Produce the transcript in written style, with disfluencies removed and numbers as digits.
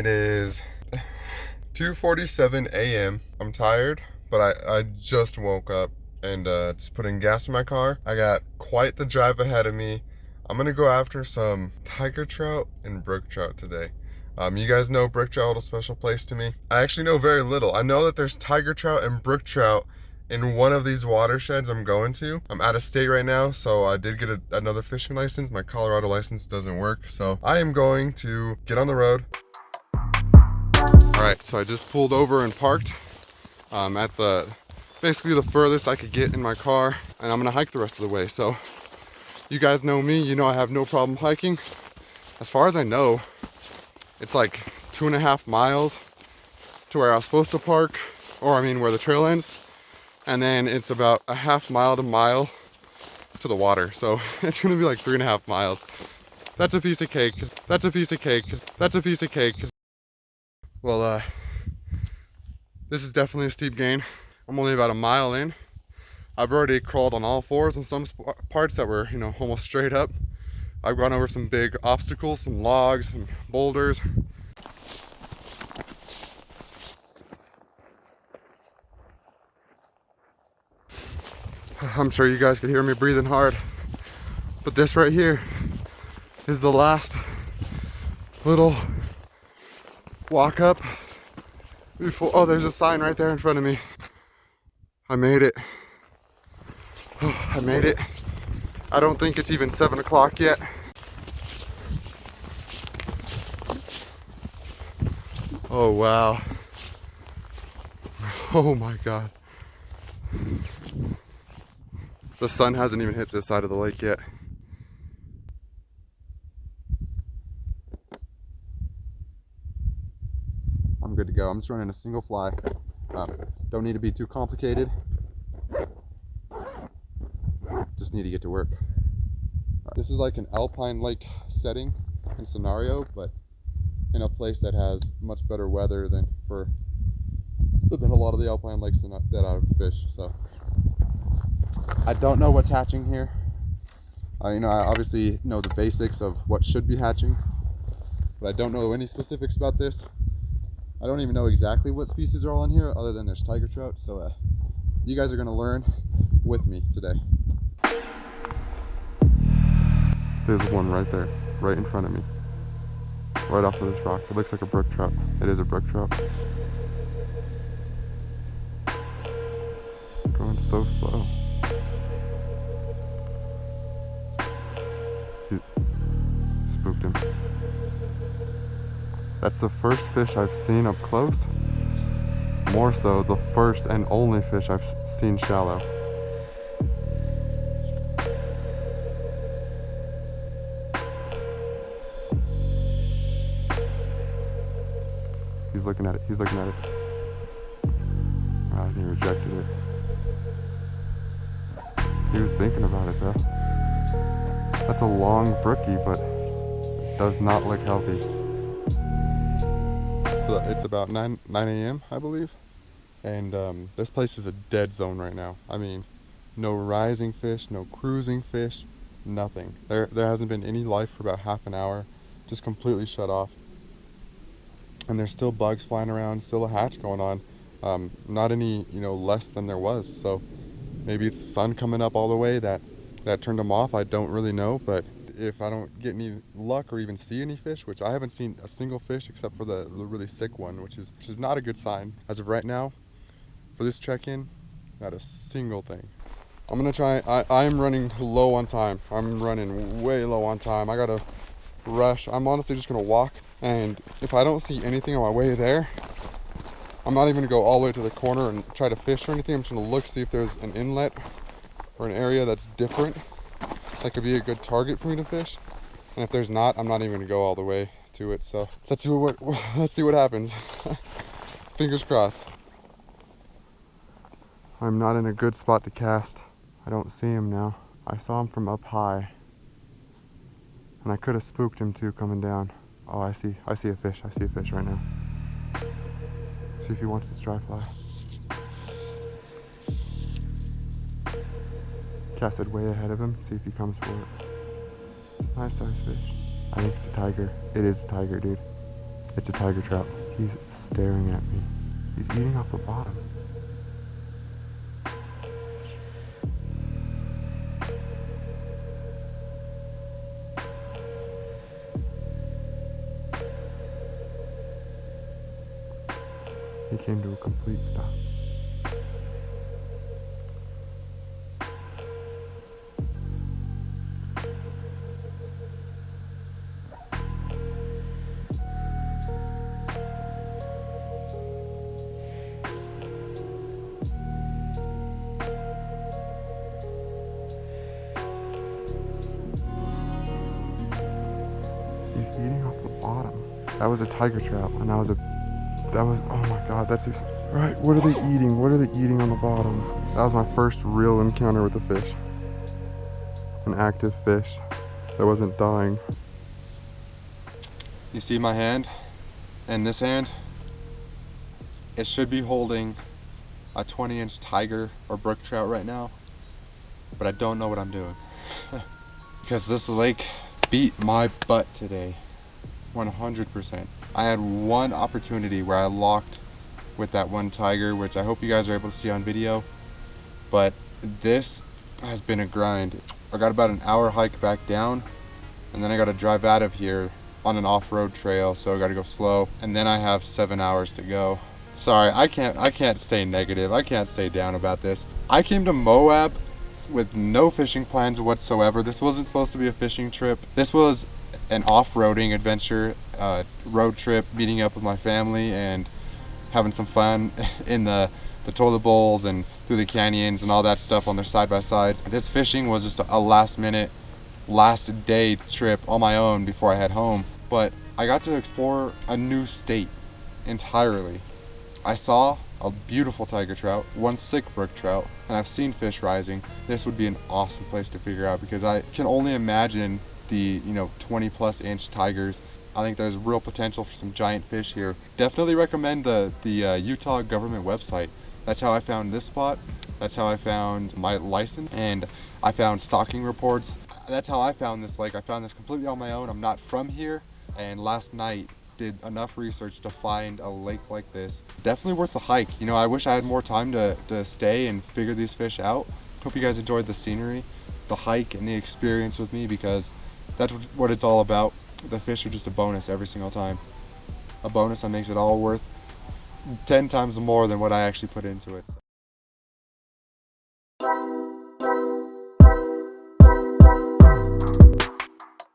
It is 2:47 a.m. I'm tired, but I just woke up and just putting gas in my car. I got quite the drive ahead of me. I'm gonna go after some tiger trout and brook trout today. You guys know brook trout a special place to me. I actually know very little. I know that there's tiger trout and brook trout in one of these watersheds I'm going to. I'm out of state right now, so I did get another fishing license. My Colorado license doesn't work, so I am going to get on the road. All right, so I just pulled over and parked at basically the furthest I could get in my car, and I'm gonna hike the rest of the way. So you guys know me, you know I have no problem hiking. As far as I know, it's like 2.5 miles to where I was supposed to park, or I mean where the trail ends, and then it's about a half mile to mile to the water. So it's gonna be like 3.5 miles. That's a piece of cake. That's a piece of cake. That's a piece of cake. Well, this is definitely a steep gain. I'm only about a mile in. I've already crawled on all fours in some parts that were, almost straight up. I've gone over some big obstacles, some logs, some boulders. I'm sure you guys can hear me breathing hard, but this right here is the last little walk up before, oh, there's a sign right there in front of me. I made it. Oh, I made it. I don't think it's even 7 o'clock yet. Oh, wow. Oh my God. The sun hasn't even hit this side of the lake yet. I'm good to go. I'm just running a single fly. Don't need to be too complicated. Just need to get to work. This is like an alpine lake setting and scenario, but in a place that has much better weather than a lot of the alpine lakes that I've fished. So I don't know what's hatching here. I obviously know the basics of what should be hatching, but I don't know any specifics about this. I don't even know exactly what species are all in here, other than there's tiger trout. So you guys are gonna learn with me today. There's one right there, right in front of me, right off of this rock. It looks like a brook trout. It is a brook trout. Going so slow. Spooked him. That's the first fish I've seen up close. More so, the first and only fish I've seen shallow. He's looking at it. He's looking at it. Ah, he rejected it. He was thinking about it though. That's a long brookie, but it does not look healthy. It's about 9 a.m. I believe, and this place is a dead zone right now. I mean, no rising fish, no cruising fish, nothing. There hasn't been any life for about half an hour, just completely shut off. And there's still bugs flying around, still a hatch going on. Not any less than there was. So maybe it's the sun coming up all the way that turned them off. I don't really know, but if I don't get any luck or even see any fish, which I haven't seen a single fish except for the really sick one, which is not a good sign as of right now. For this check-in, not a single thing. I'm gonna try. I'm running low on time. I'm running way low on time. I gotta rush. I'm honestly just gonna walk, and if I don't see anything on my way there, I'm not even gonna go all the way to the corner and try to fish or anything. I'm just gonna look, see if there's an inlet or an area that's different that could be a good target for me to fish. And if there's not, I'm not even gonna go all the way to it. So let's see what happens. Fingers crossed. I'm not in a good spot to cast. I don't see him now. I saw him from up high, and I could have spooked him too coming down. Oh, I see a fish. I see a fish right now. See if he wants this dry fly. Casted way ahead of him, see if he comes for it. Nice size fish. I think it's a tiger. It is a tiger, dude. It's a tiger trout. He's staring at me. He's eating off the bottom. He came to a complete stop. He's eating off the bottom. That was a tiger trout, and that was, oh my God, right, what are they eating? What are they eating on the bottom? That was my first real encounter with a fish. An active fish that wasn't dying. You see my hand? And this hand? It should be holding a 20-inch tiger or brook trout right now, but I don't know what I'm doing. Because this lake beat my butt today, 100%. I had one opportunity where I locked with that one tiger, which I hope you guys are able to see on video, but this has been a grind. I got about an hour hike back down, and then I got to drive out of here on an off-road trail, so I got to go slow, and then I have 7 hours to go. Sorry, I can't stay negative. I can't stay down about this. I came to Moab with no fishing plans whatsoever. This wasn't supposed to be a fishing trip. This was an off-roading adventure, road trip, meeting up with my family and having some fun in the toilet bowls and through the canyons and all that stuff on their side-by-sides. This fishing was just a last-minute, last-day trip on my own before I head home. But I got to explore a new state entirely. I saw a beautiful tiger trout, one sick brook trout, and I've seen fish rising. This would be an awesome place to figure out because I can only imagine the 20+ inch tigers. I think there's real potential for some giant fish here. Definitely recommend the Utah government website. That's how I found this spot. That's how I found my license, and I found stocking reports. That's how I found this lake. I found this completely on my own. I'm not from here, and last night did enough research to find a lake like this. Definitely worth the hike. I wish I had more time to stay and figure these fish out. Hope you guys enjoyed the scenery, the hike, and the experience with me, because that's what it's all about. The fish are just a bonus every single time. A bonus that makes it all worth 10 times more than what I actually put into it.